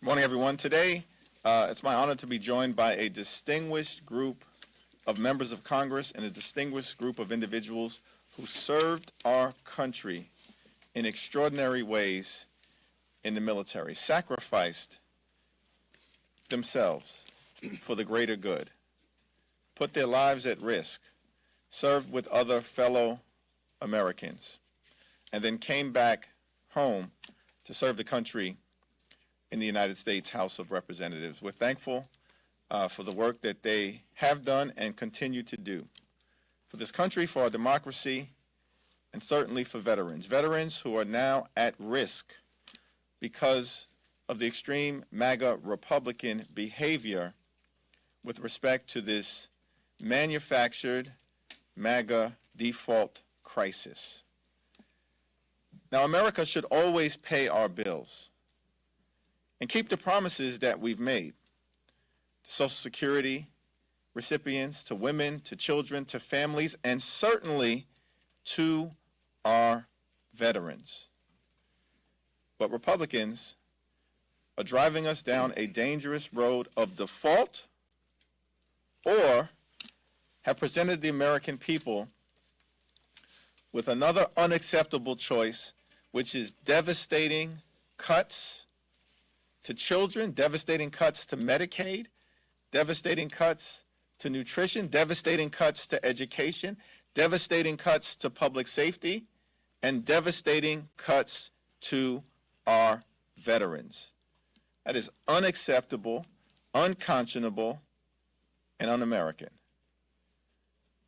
Morning, everyone. Today, it's my honor to be joined by a distinguished group of members of Congress and a distinguished group of individuals who served our country in extraordinary ways in the military, sacrificed themselves for the greater good, put their lives at risk, served with other fellow Americans, and then came back home to serve the country in the United States House of Representatives. We're thankful for the work that they have done and continue to do for this country, for our democracy, and certainly for veterans who are now at risk because of the extreme MAGA Republican behavior with respect to this manufactured MAGA default crisis. Now, America should always pay our bills and keep the promises that we've made to Social Security recipients, to women, to children, to families, and certainly to our veterans. But Republicans are driving us down a dangerous road of default, or have presented the American people with another unacceptable choice, which is devastating cuts to children, devastating cuts to Medicaid, devastating cuts to nutrition, devastating cuts to education, devastating cuts to public safety, and devastating cuts to our veterans. That is unacceptable, unconscionable, and un-American.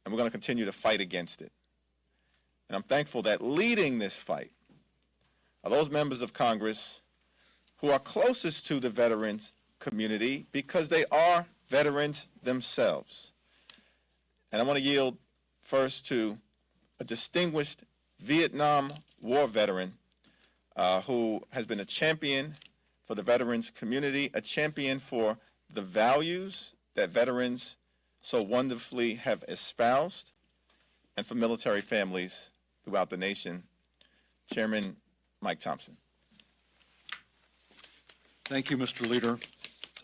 And we're going to continue to fight against it. And I'm thankful that leading this fight are those members of Congress who are closest to the veterans community because they are veterans themselves. And I want to yield first to a distinguished Vietnam War veteran who has been a champion for the veterans community, a champion for the values that veterans so wonderfully have espoused, and for military families throughout the nation, Chairman Mike Thompson. Thank you, Mr. Leader.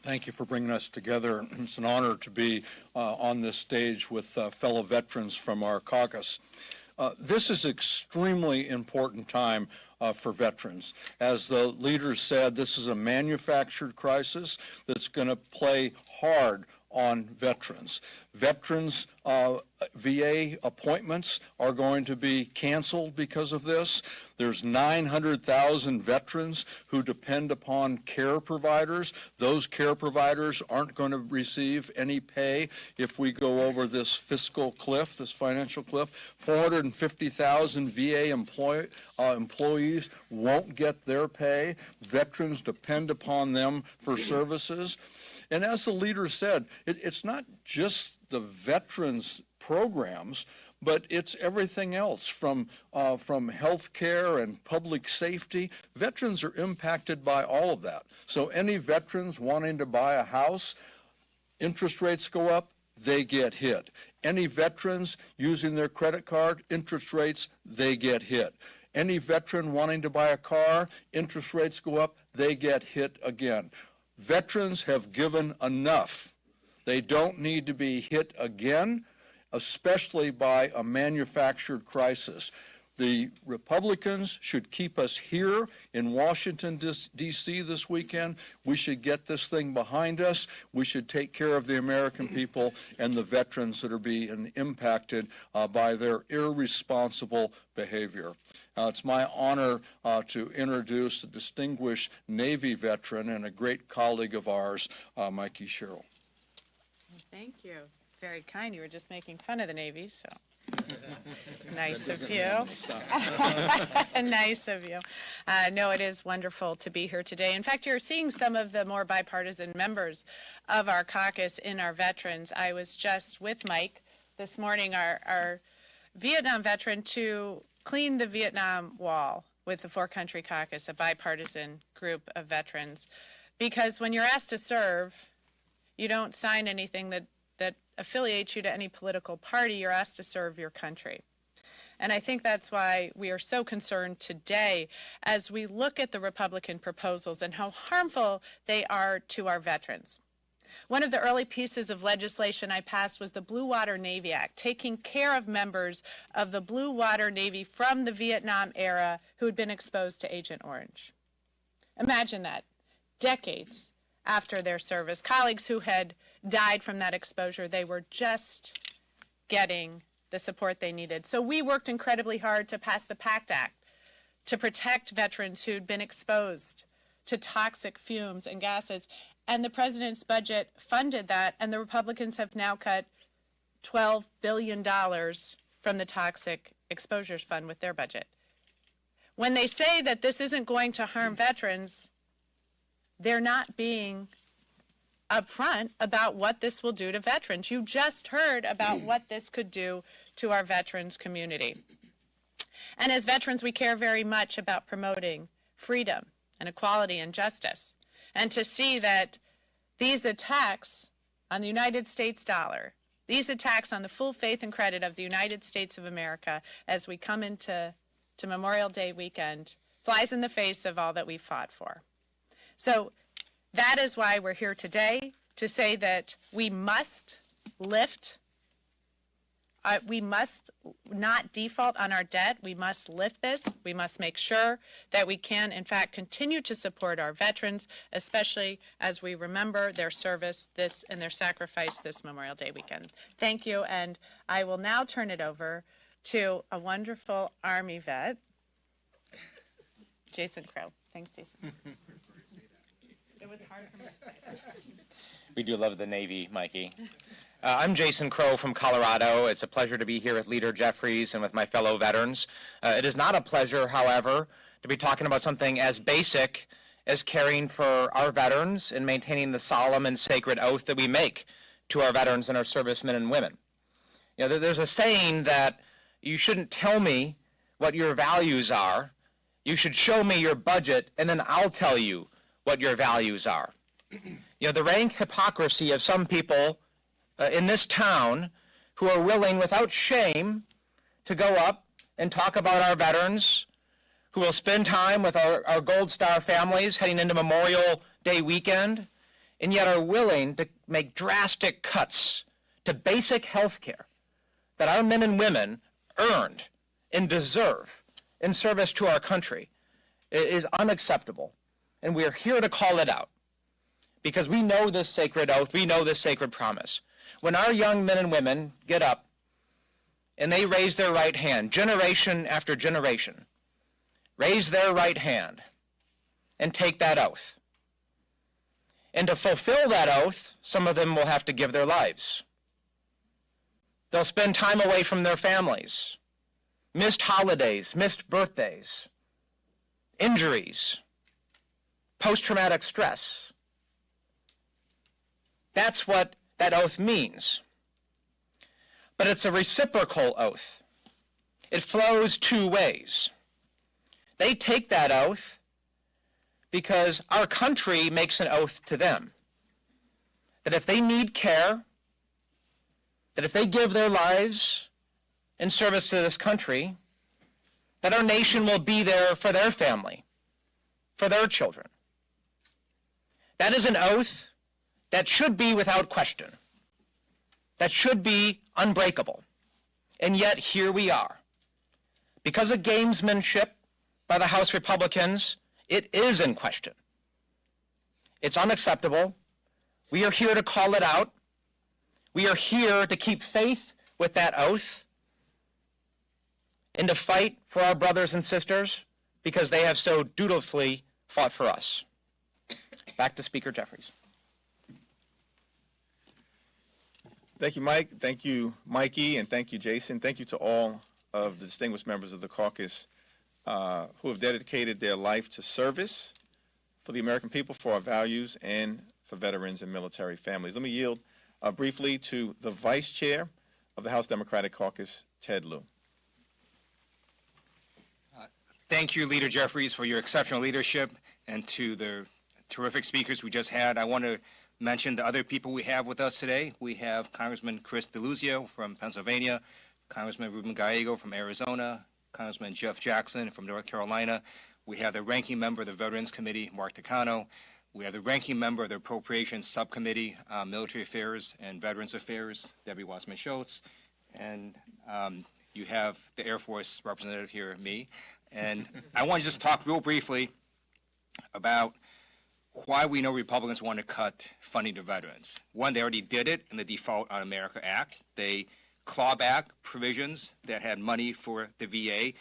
Thank you for bringing us together. It's an honor to be on this stage with fellow veterans from our caucus. This is an extremely important time for veterans. As the leader said, this is a manufactured crisis that's going to play hard on veterans. Veterans VA appointments are going to be canceled because of this. There's 900,000 veterans who depend upon care providers. Those care providers aren't going to receive any pay if we go over this fiscal cliff, this financial cliff. 450,000 VA employees won't get their pay. Veterans depend upon them for services. And as the leader said, it's not just the veterans programs, but it's everything else from health care and public safety. Veterans are impacted by all of that. So any veterans wanting to buy a house, interest rates go up, they get hit. Any veterans using their credit card, interest rates, they get hit. Any veteran wanting to buy a car, interest rates go up, they get hit again. Veterans have given enough. They don't need to be hit again, especially by a manufactured crisis. The Republicans should keep us here in Washington, D.C. this weekend. We should get this thing behind us. We should take care of the American people and the veterans that are being impacted by their irresponsible behavior. It's my honor to introduce a distinguished Navy veteran and a great colleague of ours, Mikie Sherrill. Thank you. Very kind. You were just making fun of the Navy, so nice of you. Nice of you. No, it is wonderful to be here today. In fact, you're seeing some of the more bipartisan members of our caucus in our veterans. I was just with Mike this morning, our Vietnam veteran, to clean the Vietnam Wall with the Four Country Caucus, a bipartisan group of veterans. Because when you're asked to serve, you don't sign anything that affiliates you to any political party. You're asked to serve your country. And I think that's why we are so concerned today as we look at the Republican proposals and how harmful they are to our veterans. One of the early pieces of legislation I passed was the Blue Water Navy Act, taking care of members of the Blue Water Navy from the Vietnam era who had been exposed to Agent Orange. Imagine that, decades after their service, colleagues who had died from that exposure, they were just getting the support they needed. So we worked incredibly hard to pass the PACT Act to protect veterans who'd been exposed to toxic fumes and gases. And the president's budget funded that, and the Republicans have now cut $12 billion from the Toxic Exposures Fund with their budget. When they say that this isn't going to harm veterans, they're not being upfront about what this will do to veterans. You just heard about what this could do to our veterans community. And as veterans, we care very much about promoting freedom and equality and justice. And to see that these attacks on the United States dollar, these attacks on the full faith and credit of the United States of America as we come into Memorial Day weekend, flies in the face of all that we've fought for. So that is why we're here today, to say that we must lift, we must not default on our debt. We must lift this. We must make sure that we can, in fact, continue to support our veterans, especially as we remember their service and their sacrifice this Memorial Day weekend. Thank you, and I will now turn it over to a wonderful Army vet, Jason Crow. Thanks, Jason. It was hard for me to say. We do love the Navy, Mikie. I'm Jason Crow from Colorado. It's a pleasure to be here with Leader Jeffries and with my fellow veterans. It is not a pleasure, however, to be talking about something as basic as caring for our veterans and maintaining the solemn and sacred oath that we make to our veterans and our servicemen and women. You know, there's a saying that you shouldn't tell me what your values are. You should show me your budget, and then I'll tell you what your values are. You know, the rank hypocrisy of some people in this town who are willing, without shame, to go up and talk about our veterans, who will spend time with our Gold Star families heading into Memorial Day weekend, and yet are willing to make drastic cuts to basic health care that our men and women earned and deserve in service to our country. It is unacceptable, and we are here to call it out because we know this sacred oath, we know this sacred promise. When our young men and women get up and they raise their right hand, generation after generation, raise their right hand and take that oath. And to fulfill that oath, some of them will have to give their lives. They'll spend time away from their families, missed holidays, missed birthdays, injuries, post-traumatic stress. That's what that oath means. But it's a reciprocal oath. It flows two ways. They take that oath because our country makes an oath to them that if they need care, that if they give their lives in service to this country, that our nation will be there for their family, for their children. That is an oath that should be without question, that should be unbreakable. And yet here we are. Because of gamesmanship by the House Republicans, it is in question. It's unacceptable. We are here to call it out. We are here to keep faith with that oath and to fight for our brothers and sisters because they have so dutifully fought for us. Back to Speaker Jeffries. Thank you, Mike. Thank you, Mikie, and thank you, Jason. Thank you to all of the distinguished members of the caucus who have dedicated their life to service for the American people, for our values, and for veterans and military families. Let me yield briefly to the Vice Chair of the House Democratic Caucus, Ted Lieu. Thank you, Leader Jeffries, for your exceptional leadership, and to the terrific speakers we just had. I want to mention the other people we have with us today. We have Congressman Chris DeLuzio from Pennsylvania, Congressman Ruben Gallego from Arizona, Congressman Jeff Jackson from North Carolina. We have the ranking member of the Veterans Committee, Mark Takano. We have the ranking member of the Appropriations Subcommittee, Military Affairs and Veterans Affairs, Debbie Wasserman-Schultz. And you have the Air Force representative here, me. And I want to just talk real briefly about why we know Republicans want to cut funding to veterans. One, they already did it in the Default on America Act. They claw back provisions that had money for the VA,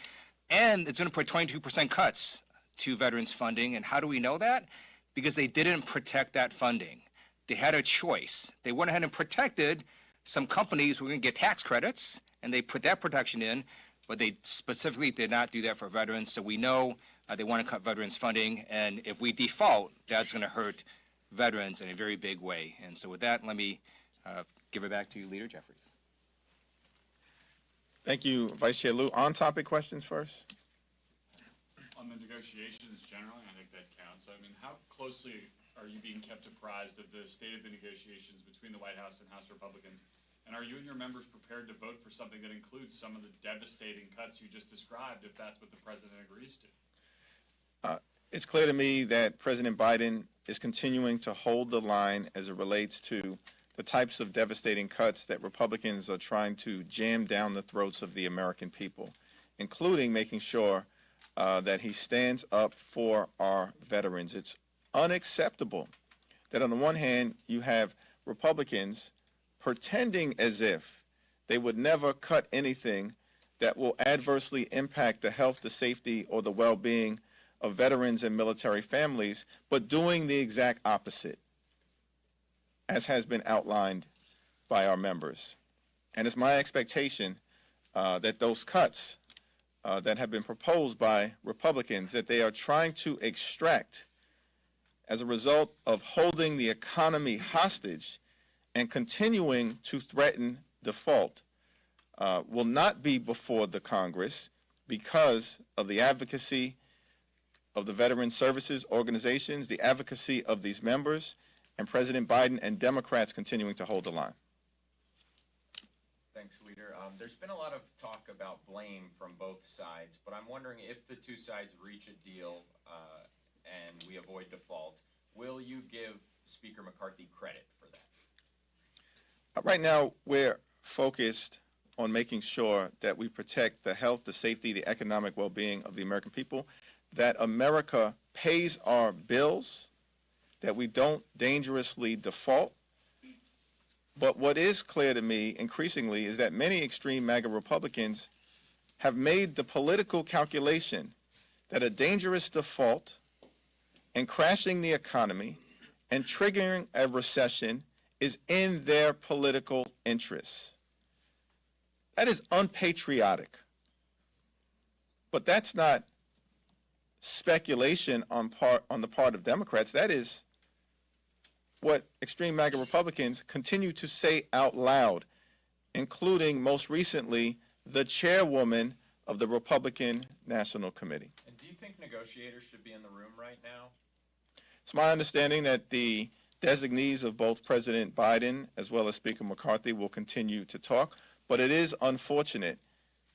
and it's going to put 22% cuts to veterans funding. And how do we know that? Because they didn't protect that funding. They had a choice. They went ahead and protected some companies who were going to get tax credits, and they put that protection in, but they specifically did not do that for veterans. So we know they want to cut veterans funding, and if we default, that's going to hurt veterans in a very big way. And so with that, let me give it back to you, Leader Jeffries. Thank you, Vice Chair Lieu. On-topic questions first. On the negotiations generally, I think that counts. I mean, how closely are you being kept apprised of the state of the negotiations between the White House and House Republicans? And are you and your members prepared to vote for something that includes some of the devastating cuts you just described if that's what the president agrees to? It's clear to me that President Biden is continuing to hold the line as it relates to the types of devastating cuts that Republicans are trying to jam down the throats of the American people, including making sure that he stands up for our veterans. It's unacceptable that on the one hand, you have Republicans pretending as if they would never cut anything that will adversely impact the health, the safety, or the well-being of veterans and military families, but doing the exact opposite, as has been outlined by our members. And it's my expectation that those cuts that have been proposed by Republicans, that they are trying to extract as a result of holding the economy hostage and continuing to threaten default, will not be before the Congress because of the advocacy of the Veteran Services Organizations, the advocacy of these members, and President Biden and Democrats continuing to hold the line. Thanks, Leader. There's been a lot of talk about blame from both sides, but I'm wondering if the two sides reach a deal and we avoid default, will you give Speaker McCarthy credit for that? Right now, we're focused on making sure that we protect the health, the safety, the economic well-being of the American people, that America pays our bills, that we don't dangerously default. But what is clear to me increasingly is that many extreme MAGA Republicans have made the political calculation that a dangerous default and crashing the economy and triggering a recession is in their political interests. That is unpatriotic. But that's not speculation on the part of Democrats. That is what extreme MAGA Republicans continue to say out loud, including most recently the chairwoman of the Republican National Committee. And do you think negotiators should be in the room right now? It's my understanding that the designees of both President Biden as well as Speaker McCarthy will continue to talk, but it is unfortunate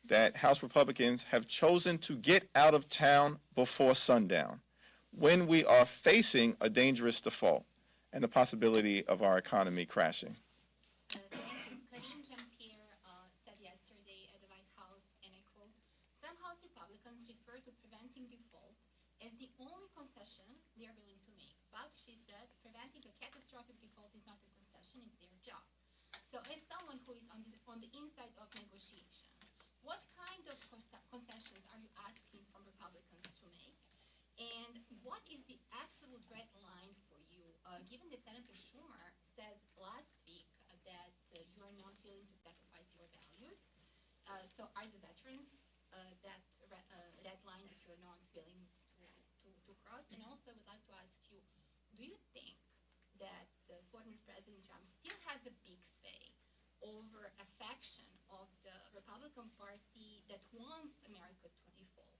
that House Republicans have chosen to get out of town before sundown when we are facing a dangerous default and the possibility of our economy crashing. Hakeem Jeffries said yesterday at the White House, and I quote, "Some House Republicans refer to preventing default as the only concession they are willing to make. But," she said, "preventing a catastrophic default is not a concession, it's their job." So as someone who is on the inside of negotiations, what kind of concessions are you asking from Republicans to make? And what is the absolute red line for you, given that Senator Schumer said last week that you are not willing to sacrifice your values? So are the veterans that red line that you're not willing to cross? And also I would like to ask you, do you think that former President Trump still has a big say over a faction of the Republican Party that wants America to default?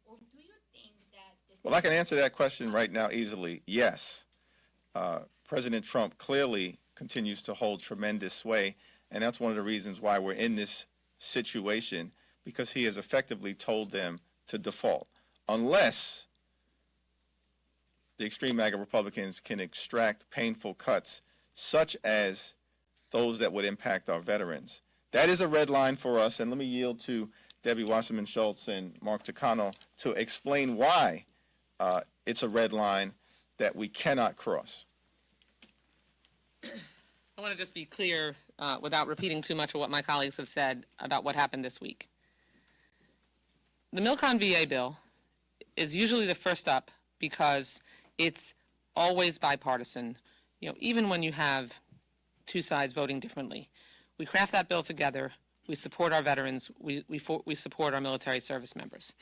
Or do you think that this... Well, I can answer that question right now easily. Yes. President Trump clearly continues to hold tremendous sway, and that's one of the reasons why we're in this situation because he has effectively told them to default, unless the extreme MAGA Republicans can extract painful cuts such as those that would impact our veterans. That is a red line for us, and let me yield to Debbie Wasserman Schultz and Mark Takano to explain why it's a red line that we cannot cross. I want to just be clear, without repeating too much of what my colleagues have said about what happened this week. The Milcon VA bill is usually the first up because it's always bipartisan, even when you have two sides voting differently. We craft that bill together. We support our veterans. We support our military service members.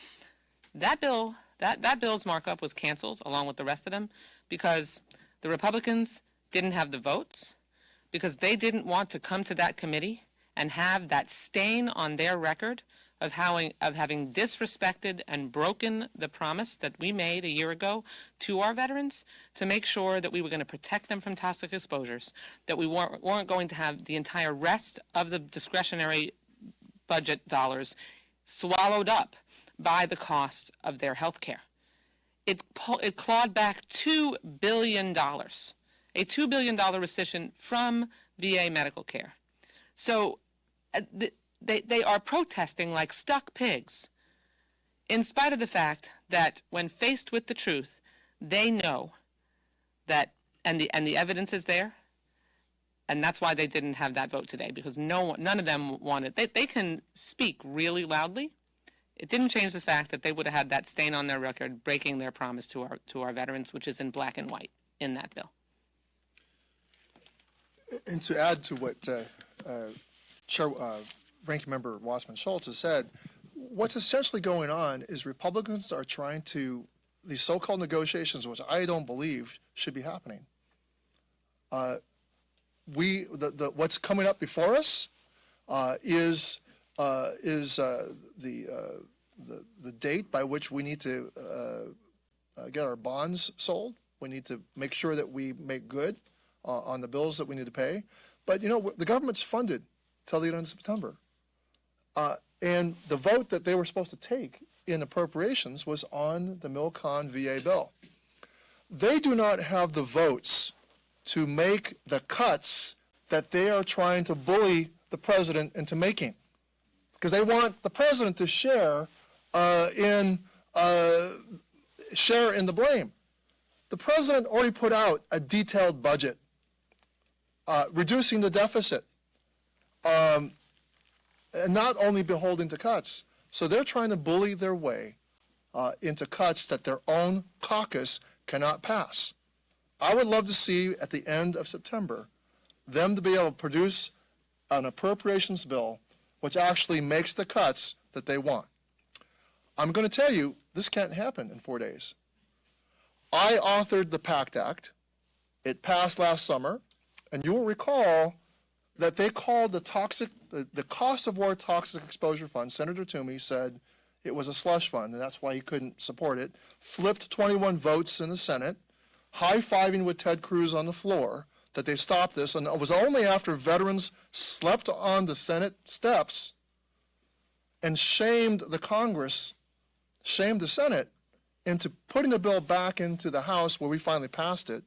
That bill's markup was canceled along with the rest of them because the Republicans didn't have the votes, because they didn't want to come to that committee and have that stain on their record of having disrespected and broken the promise that we made a year ago to our veterans to make sure that we were going to protect them from toxic exposures, that we weren't going to have the entire rest of the discretionary budget dollars swallowed up by the cost of their health care. It clawed back $2 billion, a $2 billion rescission from VA medical care. So they are protesting like stuck pigs, in spite of the fact that when faced with the truth, they know that, and the evidence is there, and that's why they didn't have that vote today, because none of them wanted. They can speak really loudly. It didn't change the fact that they would have had that stain on their record, breaking their promise to our veterans, which is in black and white in that bill. And to add to what Ranking Member Wasserman Schultz has said, what's essentially going on is Republicans are trying to, these so-called negotiations, which I don't believe should be happening. What's coming up before us is the date by which we need to get our bonds sold. We need to make sure that we make good on the bills that we need to pay. But, the government's funded till the end of September. And the vote that they were supposed to take in appropriations was on the Milcon VA bill. They do not have the votes to make the cuts that they are trying to bully the president into making, because they want the president to share in the blame. The president already put out a detailed budget, reducing the deficit, and not only beholden to cuts. So they're trying to bully their way into cuts that their own caucus cannot pass. I would love to see at the end of September them to be able to produce an appropriations bill which actually makes the cuts that they want. I'm going to tell you, this can't happen in 4 days. I authored the PACT Act. It passed last summer, and you will recall that they called the cost of war toxic exposure fund. Senator Toomey said it was a slush fund, and that's why he couldn't support it. Flipped 21 votes in the Senate, high-fiving with Ted Cruz on the floor that they stopped this, and it was only after veterans slept on the Senate steps and shamed the Congress, shamed the Senate, into putting the bill back into the House where we finally passed it,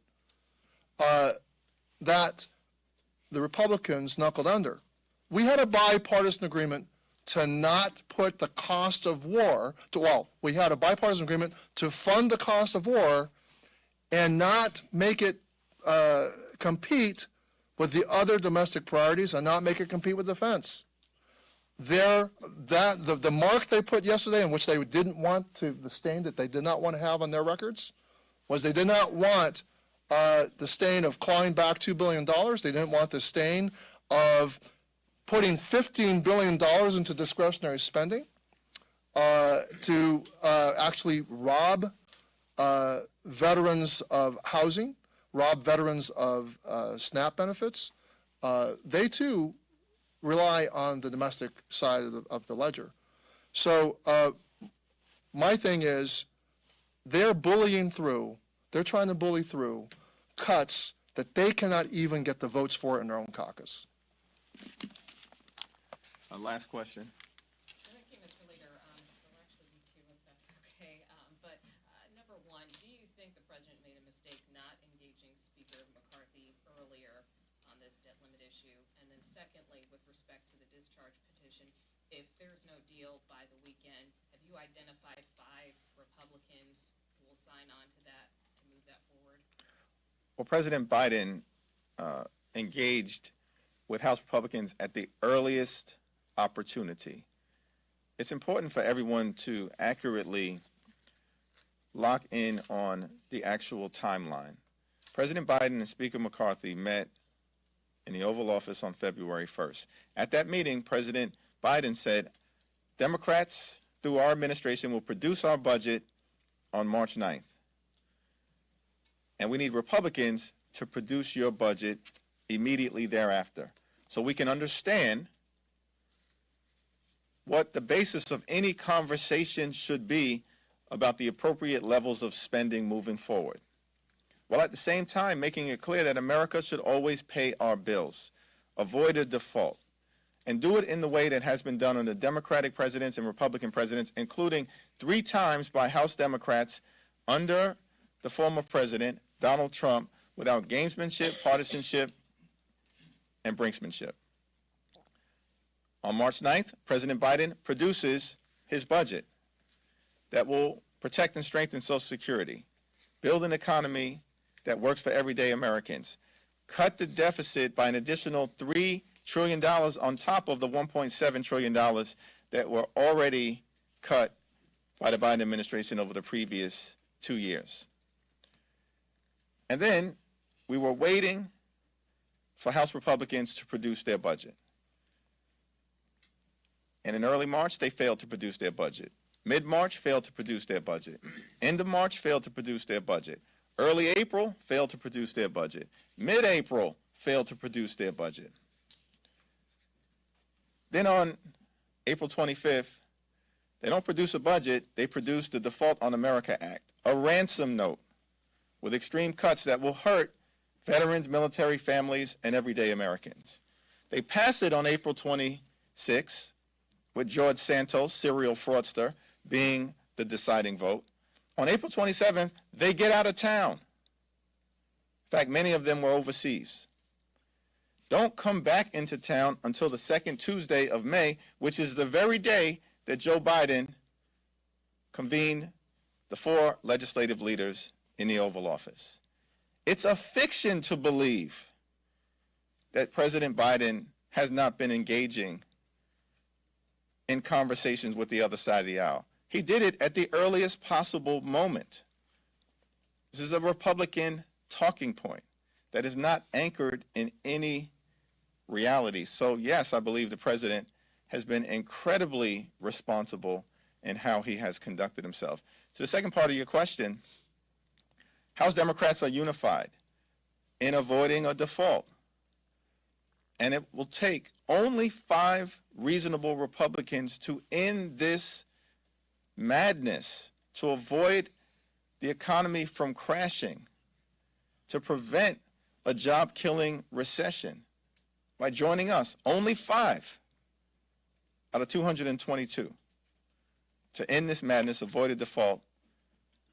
that the Republicans knuckled under. We had a bipartisan agreement to not put the cost of war, we had a bipartisan agreement to fund the cost of war and not make it compete with the other domestic priorities and not make it compete with defense. The mark they put yesterday, in which they didn't want the stain that they did not want to have on their records, was they did not want the stain of clawing back $2 billion. They didn't want the stain of putting $15 billion into discretionary spending to actually rob veterans of housing, rob veterans of SNAP benefits. They too rely on the domestic side of the ledger. So my thing is, they're trying to bully through cuts that they cannot even get the votes for in their own caucus. Last question. Thank you, Mr. Leader. There'll actually be two, if that's okay. But number one, do you think the president made a mistake not engaging Speaker McCarthy earlier on this debt limit issue? And then secondly, with respect to the discharge petition, if there's no deal by the weekend, have you identified 5 Republicans who will sign on to that to move that forward? Well, President Biden engaged with House Republicans at the earliest opportunity. It's important for everyone to accurately lock in on the actual timeline. President Biden and Speaker McCarthy met in the Oval Office on February 1st. At that meeting, President Biden said, Democrats, through our administration, will produce our budget on March 9th. And we need Republicans to produce your budget immediately thereafter, so we can understand what the basis of any conversation should be about the appropriate levels of spending moving forward, while at the same time making it clear that America should always pay our bills, avoid a default, and do it in the way that has been done under Democratic presidents and Republican presidents, including 3 times by House Democrats under the former president, Donald Trump, without gamesmanship, partisanship, and brinksmanship. On March 9th, President Biden produces his budget that will protect and strengthen Social Security, build an economy that works for everyday Americans, cut the deficit by an additional $3 trillion on top of the $1.7 trillion that were already cut by the Biden administration over the previous 2 years. And then we were waiting for House Republicans to produce their budget. And in early March, they failed to produce their budget. Mid-March, failed to produce their budget. End of March, failed to produce their budget. Early April, failed to produce their budget. Mid-April, failed to produce their budget. Then on April 25th, they don't produce a budget, they produce the Default on America Act, a ransom note with extreme cuts that will hurt veterans, military families, and everyday Americans. They pass it on April 26th, with George Santos, serial fraudster, being the deciding vote. On April 27th, they get out of town. In fact, many of them were overseas. Don't come back into town until the second Tuesday of May, which is the very day that Joe Biden convened the 4 legislative leaders in the Oval Office. It's a fiction to believe that President Biden has not been engaging in conversations with the other side of the aisle. He did it at the earliest possible moment. This is a Republican talking point that is not anchored in any reality. So yes, I believe the president has been incredibly responsible in how he has conducted himself. To the second part of your question, House Democrats are unified in avoiding a default. And it will take only 5 reasonable Republicans to end this madness, to avoid the economy from crashing, to prevent a job-killing recession by joining us. Only 5 out of 222 to end this madness, avoid a default,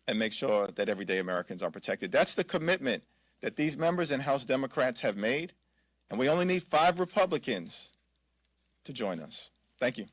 and make sure that everyday Americans are protected. That's the commitment that these members and House Democrats have made. And we only need 5 Republicans to join us. Thank you.